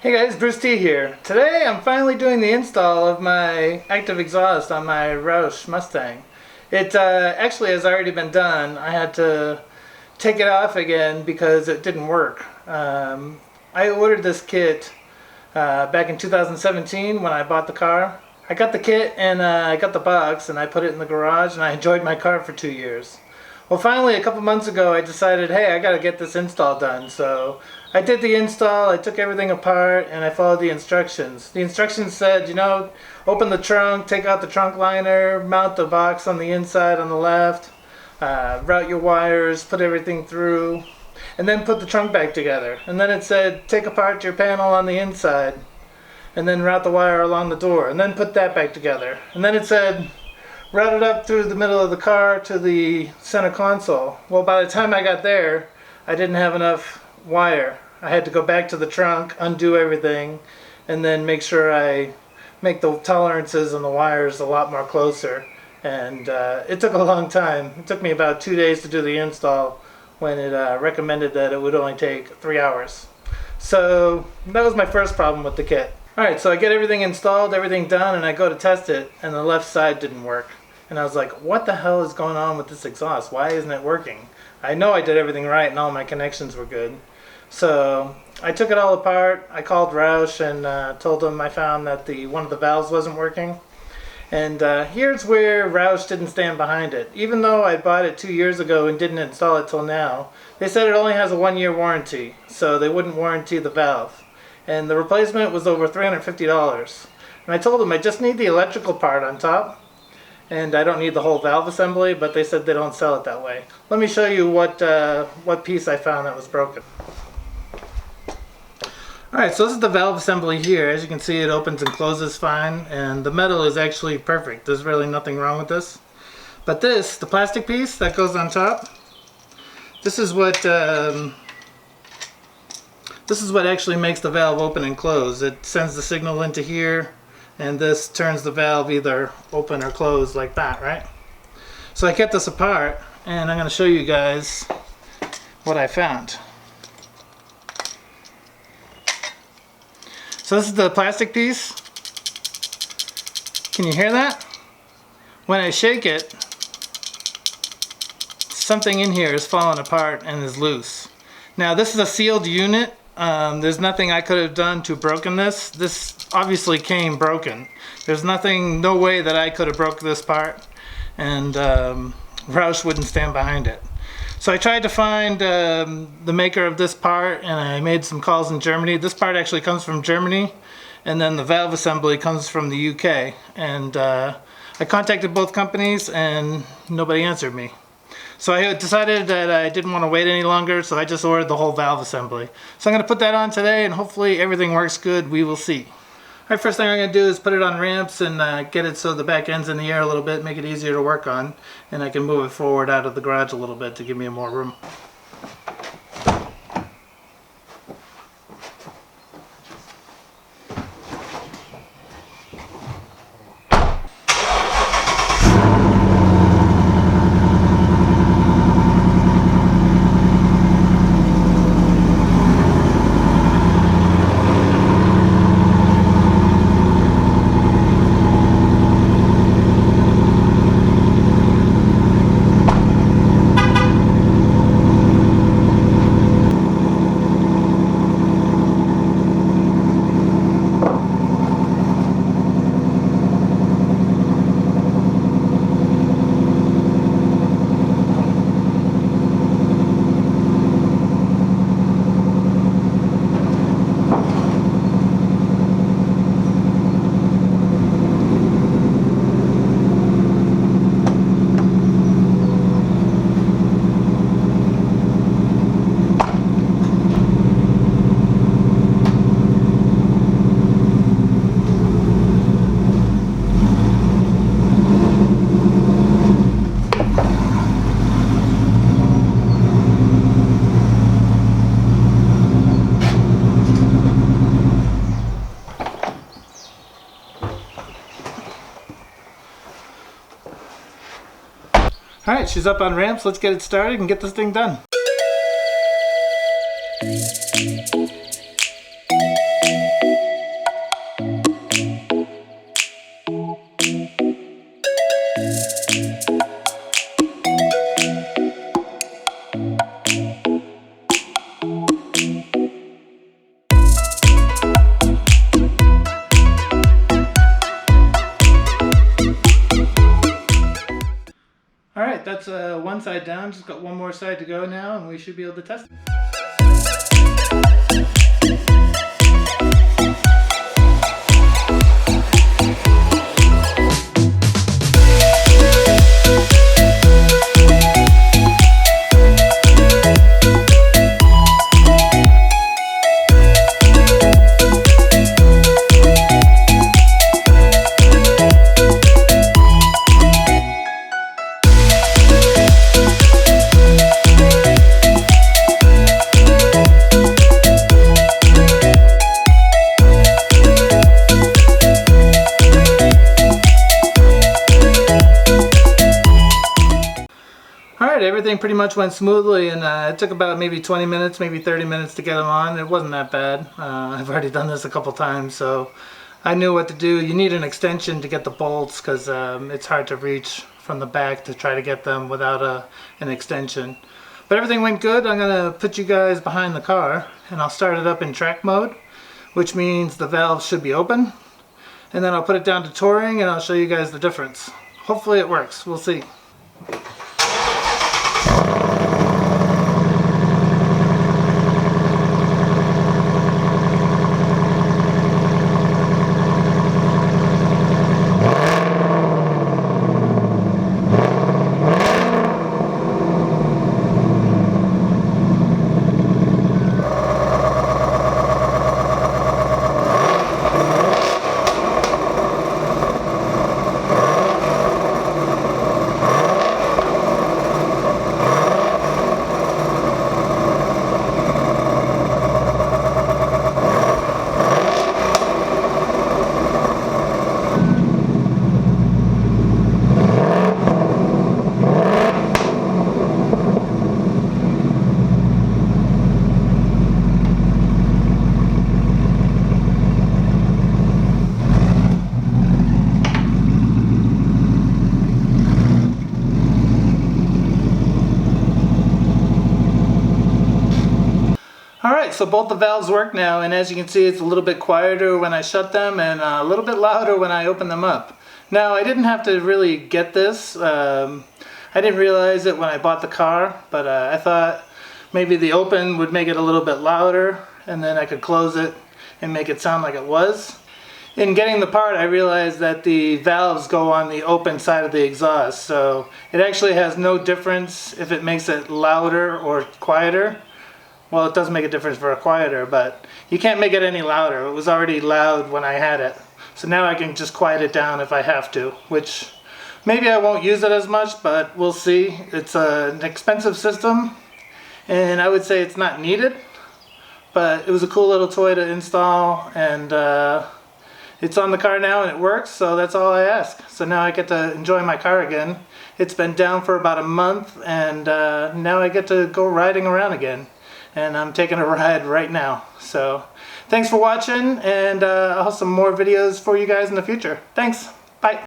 Hey guys, Bruce T here. Today I'm finally doing the install of my active exhaust on my Roush Mustang. It actually has already been done. I had to take it off again because it didn't work. I ordered this kit back in 2017 when I bought the car. I got the kit and I got the box and I put it in the garage and I enjoyed my car for 2 years. Well, finally, a couple months ago, I decided, hey, I gotta get this install done. So I did the install, I took everything apart, and I followed the instructions. The instructions said, open the trunk, take out the trunk liner, mount the box on the inside on the left, route your wires, put everything through, and then put the trunk back together. And then it said, take apart your panel on the inside, and then route the wire along the door, and then put that back together. And then it said, route it up through the middle of the car to the center console. Well, by the time I got there, I didn't have enough wire. I had to go back to the trunk, undo everything, and then make sure I make the tolerances on the wires a lot more closer. And it took a long time. It took me about 2 days to do the install when it recommended that it would only take 3 hours. So that was my first problem with the kit. Alright, so I get everything installed, everything done, and I go to test it, and the left side didn't work. And I was like, what the hell is going on with this exhaust? Why isn't it working? I know I did everything right and all my connections were good. So I took it all apart. I called Roush and told them I found that one of the valves wasn't working. And here's where Roush didn't stand behind it. Even though I bought it 2 years ago and didn't install it till now, they said it only has a 1-year warranty, so they wouldn't warranty the valve. And the replacement was over $350. And I told them I just need the electrical part on top, and I don't need the whole valve assembly, but they said they don't sell it that way. Let me show you what piece I found that was broken. Alright, so this is the valve assembly here. As you can see, it opens and closes fine, and the metal is actually perfect. There's really nothing wrong with this. But this, the plastic piece that goes on top, this is what actually makes the valve open and close. It sends the signal into here, and this turns the valve either open or closed like that, right? So I kept this apart, and I'm going to show you guys what I found. So this is the plastic piece. Can you hear that? When I shake it, something in here is falling apart and is loose. Now this is a sealed unit. There's nothing I could have done to broken this. This obviously came broken. There's no way that I could have broke this part, and Roush wouldn't stand behind it. So I tried to find the maker of this part, and I made some calls in Germany. This part actually comes from Germany, and then the valve assembly comes from the UK. And I contacted both companies, and nobody answered me. So I decided that I didn't want to wait any longer, so I just ordered the whole valve assembly. So I'm going to put that on today, and hopefully everything works good. We will see. Alright, first thing I'm going to do is put it on ramps and get it so the back end's in the air a little bit, make it easier to work on, and I can move it forward out of the garage a little bit to give me more room. Alright, she's up on ramps. Let's get it started and get this thing done. that's one side down. Just got one more side to go now, and we should be able to test it. Alright, everything pretty much went smoothly, and it took about maybe 20 minutes, maybe 30 minutes to get them on. It wasn't that bad. I've already done this a couple times, so I knew what to do. You need an extension to get the bolts because it's hard to reach from the back to try to get them without an extension. But everything went good. I'm going to put you guys behind the car, and I'll start it up in track mode, which means the valves should be open. And then I'll put it down to touring, and I'll show you guys the difference. Hopefully it works. We'll see. Alright, so both the valves work now, and as you can see, it's a little bit quieter when I shut them and a little bit louder when I open them up. Now, I didn't have to really get this. I didn't realize it when I bought the car, but I thought maybe the open would make it a little bit louder, and then I could close it and make it sound like it was. In getting the part, I realized that the valves go on the open side of the exhaust, so it actually has no difference if it makes it louder or quieter. Well, it does make a difference for a quieter, but you can't make it any louder. It was already loud when I had it. So now I can just quiet it down if I have to, which maybe I won't use it as much, but we'll see. It's an expensive system, and I would say it's not needed, but it was a cool little toy to install, and it's on the car now and it works, so that's all I ask. So now I get to enjoy my car again. It's been down for about a month, and now I get to go riding around again. And I'm taking a ride right now. So thanks for watching, and I'll have some more videos for you guys in the future. Thanks.